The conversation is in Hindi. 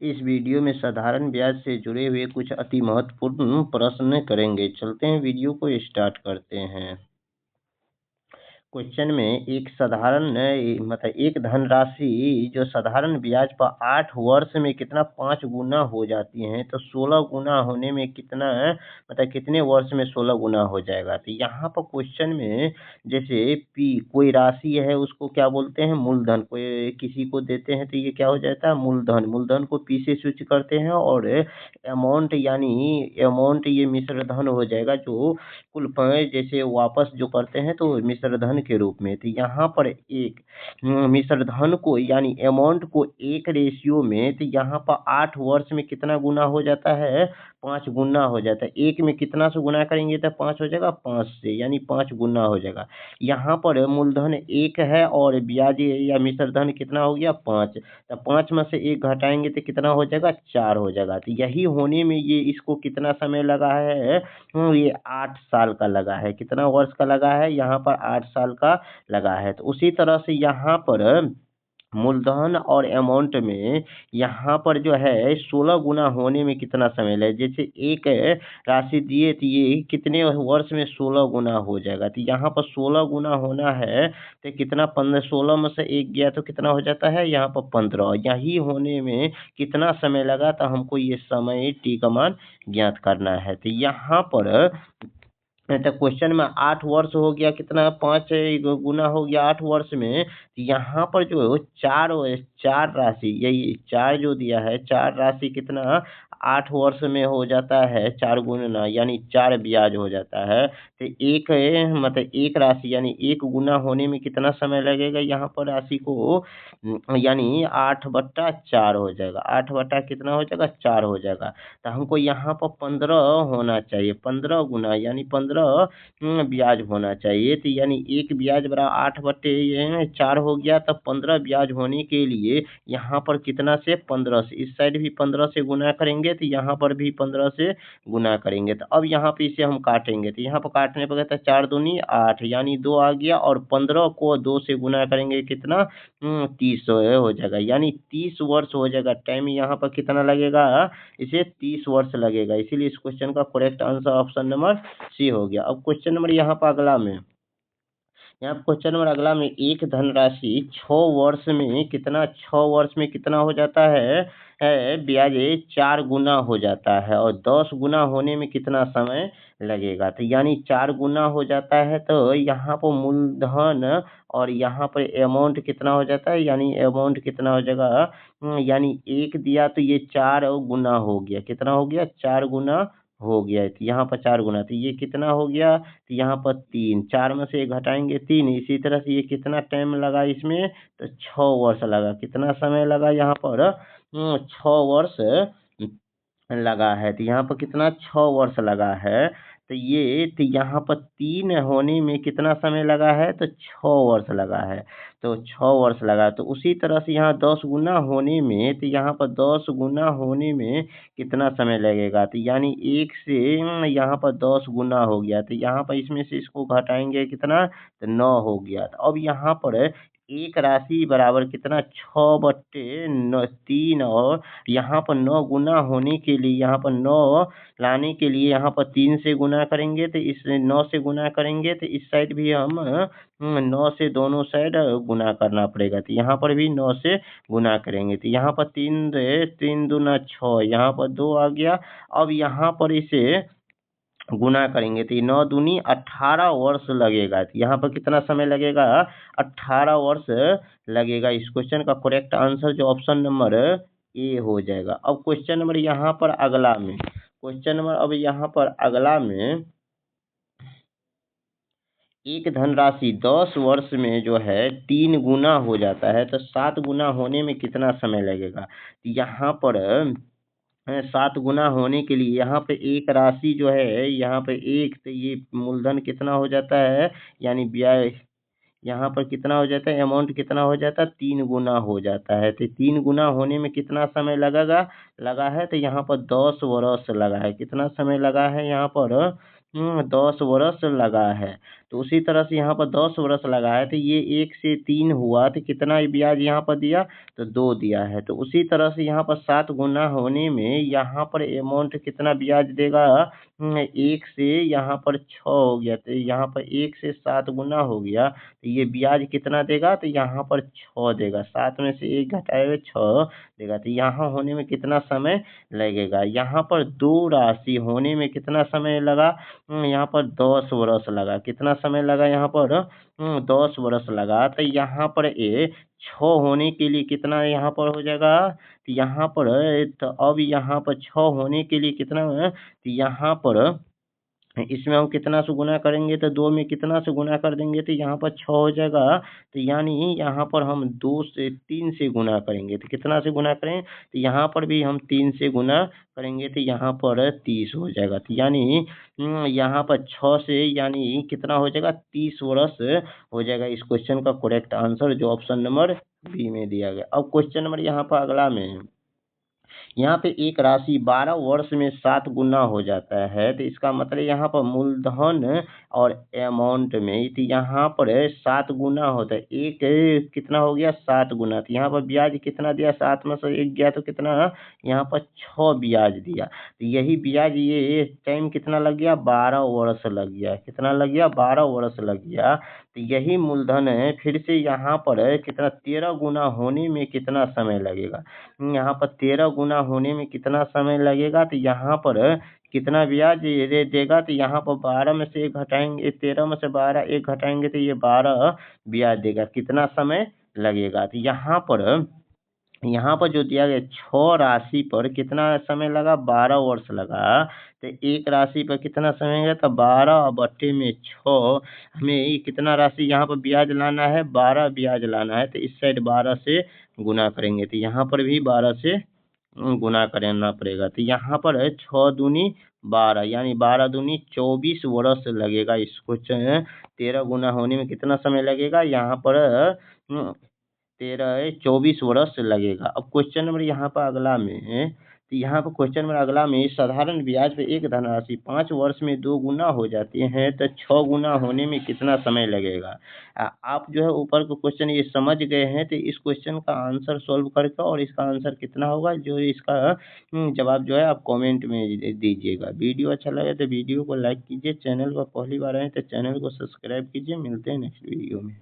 इस वीडियो में साधारण ब्याज से जुड़े हुए कुछ अति महत्वपूर्ण प्रश्न करेंगे। चलते हैं, वीडियो को स्टार्ट करते हैं। क्वेश्चन में एक साधारण मतलब एक धनराशि जो साधारण ब्याज पर 8 वर्ष में कितना 5 गुना हो जाती है, तो 16 गुना होने में कितना मतलब कितने वर्ष में 16 गुना हो जाएगा। तो यहाँ पर क्वेश्चन में जैसे पी कोई राशि है उसको क्या बोलते हैं, मूलधन। कोई किसी को देते हैं तो ये क्या हो जाता है, मूलधन। मूलधन को पी से सूचित करते हैं और अमाउंट यानी अमाउंट ये मिश्र धन हो जाएगा, जो कुल जैसे वापस जो करते हैं तो मिश्र धन के रूप में। तो यहाँ पर एक मिश्र धन को यानी अमाउंट को एक रेशियो में, तो यहाँ पर 8 वर्ष में कितना गुना हो जाता है, 5 गुना हो जाता है। एक में कितना से गुना करेंगे तो 5 हो जाएगा, 5 से यानी 5 गुना हो जाएगा। यहाँ पर मूलधन 1 है और ब्याज या मिश्र धन कितना हो गया, 5। तो 5 में से 1 घटाएंगे तो कितना हो जाएगा, 4 हो जाएगा। तो यही होने में ये इसको कितना समय लगा है, ये 8 साल का लगा है। कितना वर्ष का लगा है, यहाँ पर 8 साल का लगा है। तो उसी तरह से यहाँ पर मूलधन और अमाउंट में यहाँ पर जो है 16 गुना होने में कितना समय लगे। जैसे एक राशि दिए तो ये कितने वर्ष में 16 गुना हो जाएगा। तो यहाँ पर 16 गुना होना है तो कितना, 15, 16 में से एक गया तो कितना हो जाता है, यहाँ पर 15। यही होने में कितना समय लगा, तो हमको ये समय टी का मान ज्ञात करना है। तो यहाँ पर तो क्वेश्चन में 8 वर्ष हो गया, कितना 5 गुना हो गया 8 वर्ष में। यहाँ पर जो चार राशि, यही 4 जो दिया है, 4 राशि कितना 8 वर्ष में हो जाता है 4 गुना, यानी 4 ब्याज हो जाता है। तो एक मतलब एक राशि यानी 1 गुना होने में कितना समय लगेगा, यहाँ पर राशि को यानी 8/4 हो जाएगा। 8 बटा कितना हो जाएगा, 4 हो जाएगा। तो हमको यहाँ पर 15 होना चाहिए, 15 गुना यानी 15 ब्याज होना चाहिए। तो यानी एक ब्याज बराबर 8/4 हो गया। तब 15 ब्याज होने के लिए यहाँ पर कितना से, 15 से, इस साइड भी 15 से गुना करेंगे तो यहाँ पर भी 15 से गुना करेंगे। तो अब यहाँ पे इसे हम काटेंगे, तो यहाँ पर काटने पर कहता है 4 दूनी 8 यानी 2 आ गया, और 15 को 2 से गुना करेंगे कितना, 30 हो जाएगा, यानी 30 वर्ष हो जाएगा। टाइम यहाँ पर कितना लगेगा, इसे 30 वर्ष लगेगा। इसीलिए इस क्वेश्चन का correct answer option number C हो गया। अब क्वेश्चन नंबर यहाँ पर अगला में, यहाँ क्वेश्चन नंबर अगला में एक धनराशि 6 वर्ष में कितना, 6 वर्ष में कितना हो जाता है ब्याज 4 गुना हो जाता है, और 10 गुना होने में कितना समय लगेगा। तो यानी 4 गुना हो जाता है, तो यहाँ पर मूलधन और यहाँ पर अमाउंट कितना हो जाता है, यानी अमाउंट कितना हो जाएगा, यानी 1 दिया तो ये 4 गुना हो गया। कितना हो गया, 4 गुना हो गया है। तो यहाँ पर 4 गुना, तो ये कितना हो गया, तो यहाँ पर 3, 4 में से 1 घटाएंगे 3। इसी तरह से ये कितना टाइम लगा इसमें, तो 6 वर्ष लगा। कितना समय लगा यहाँ पर, 6 वर्ष लगा है। तो यहाँ पर कितना, 6 वर्ष लगा है। तो यहाँ पर 3 होने में कितना समय लगा है, तो 6 वर्ष लगा है। तो 6 वर्ष लगा। तो उसी तरह से यहाँ 10 गुना होने में, तो यहाँ पर 10 गुना होने में कितना समय लगेगा। तो यानी 1 से यहाँ पर 10 गुना हो गया। तो यहाँ पर इसमें से इसको घटाएंगे कितना, तो 9 हो गया। तो अब यहाँ पर एक राशि बराबर कितना, 6/3, और यहाँ पर 9 गुना होने के लिए, यहाँ पर 9 लाने के लिए यहाँ पर 3 से गुना करेंगे। तो इस 9 से गुना करेंगे तो इस साइड भी हम 9 से दोनों साइड गुना करना पड़ेगा। तो यहाँ पर भी 9 से गुना करेंगे। तो यहाँ पर 3 दूना 6, यहाँ पर 2 आ गया। अब यहाँ पर इसे गुना करेंगे तो 9 दूनी 18 वर्ष लगेगा। तो यहाँ पर कितना समय लगेगा, 18 वर्ष लगेगा। इस क्वेश्चन का करेक्ट आंसर जो ऑप्शन नंबर ए हो जाएगा। अब क्वेश्चन नंबर यहाँ पर अगला में, एक धनराशि 10 वर्ष में जो है 3 गुना हो जाता है, तो 7 गुना होने में कितना समय लगेगा। यहाँ पर 7 गुना होने के लिए यहाँ पे एक राशि जो है, यहाँ पे एक, तो ये मूलधन कितना हो जाता है, यानी ब्याज यहाँ पर कितना हो जाता है, अमाउंट कितना हो जाता है, 3 गुना हो जाता है। तो 3 गुना होने में कितना समय लगा है, तो यहाँ पर 10 वर्ष लगा है। कितना समय लगा है यहाँ पर, 10 वर्ष लगा है। तो उसी तरह से यहाँ पर 10 वर्ष लगा है, तो ये 1 से 3 हुआ, तो कितना ब्याज यहाँ पर दिया, तो 2 दिया है। तो उसी तरह से यहाँ पर 7 गुना होने में यहाँ पर अमाउंट कितना ब्याज देगा, 1 से यहाँ पर 6 हो गया, तो यहाँ पर 1 से 7 गुना हो गया, तो ये ब्याज कितना देगा, तो यहाँ पर 6 देगा। 7 में से 1 घटाए 6 देगा। तो यहाँ होने में कितना समय लगेगा, यहाँ पर 2 राशि होने में कितना समय लगा, यहाँ पर 10 वर्ष लगा। कितना समय लगा यहाँ पर, 10 वर्ष लगा। तो यहाँ पर 6 होने के लिए कितना यहाँ पर हो जाएगा, तो यहाँ पर तो अब यहाँ पर 6 होने के लिए कितना है, तो यहाँ पर इसमें हम कितना से गुना करेंगे, तो 2 में कितना से गुना कर देंगे, तो यहाँ पर 6 हो जाएगा। तो यानी यहाँ पर हम 2 से 3 से गुना करेंगे, तो कितना से गुना करें, तो यहाँ पर भी हम 3 से गुना करेंगे, तो यहाँ पर 30 हो जाएगा। तो यानी यहाँ पर 6 से यानी कितना हो जाएगा, 30 वर्ष हो जाएगा। इस क्वेश्चन का करेक्ट आंसर जो ऑप्शन नंबर बी में दिया गया। अब क्वेश्चन नंबर यहाँ पर अगला में है। यहाँ पे एक राशि 12 वर्ष में 7 गुना हो जाता है, तो इसका मतलब यहाँ पर मूलधन और अमाउंट में, तो यहाँ पर 7 गुना होता है। एक कितना हो गया, 7 गुना। तो यहाँ पर ब्याज कितना दिया, 7 में से 1 गया, तो कितना यहाँ पर 6 ब्याज दिया। तो यही ब्याज ये टाइम कितना लग गया, 12 वर्ष लग गया। कितना लग गया, 12 वर्ष लग गया। तो यही मूलधन है। फिर से यहाँ पर कितना 13 गुना होने में कितना समय लगेगा, यहाँ पर 13 गुना होने में कितना समय लगेगा, तो यहाँ पर कितना ब्याज ये देगा, तो यहाँ पर 12 में से 1 घटाएंगे, 13 में से 12 1 घटाएंगे, तो ये 12 ब्याज देगा। कितना समय लगेगा, तो यहाँ पर जो दिया गया 6 राशि पर कितना समय लगा, 12 वर्ष लगा। तो एक राशि पर कितना समय लगा, तो 12/6 हमें ये कितना राशि यहाँ पर ब्याज लाना है, 12 ब्याज लाना है। तो इस साइड 12 से गुना करेंगे, तो यहाँ पर भी 12 से गुना करना पड़ेगा। तो यहाँ पर 6 दूनी 12 यानी 12 दूनी 24 वर्ष लगेगा। इस क्वेश्चन 13 गुना होने में कितना समय लगेगा, यहाँ पर 24 वर्ष लगेगा। अब क्वेश्चन नंबर यहाँ पर अगला में, तो यहाँ पर क्वेश्चन नंबर अगला में साधारण ब्याज पे एक धनराशि 5 वर्ष में 2 गुना हो जाती है, तो 6 गुना होने में कितना समय लगेगा। आप जो है ऊपर का क्वेश्चन ये समझ गए हैं, तो इस क्वेश्चन का आंसर सॉल्व करके और इसका आंसर कितना होगा जो इसका जवाब जो है आप कमेंट में दीजिएगा। वीडियो अच्छा लगे तो वीडियो को लाइक कीजिए, चैनल पर पहली बार आए तो चैनल को सब्सक्राइब कीजिए। मिलते हैं नेक्स्ट वीडियो में।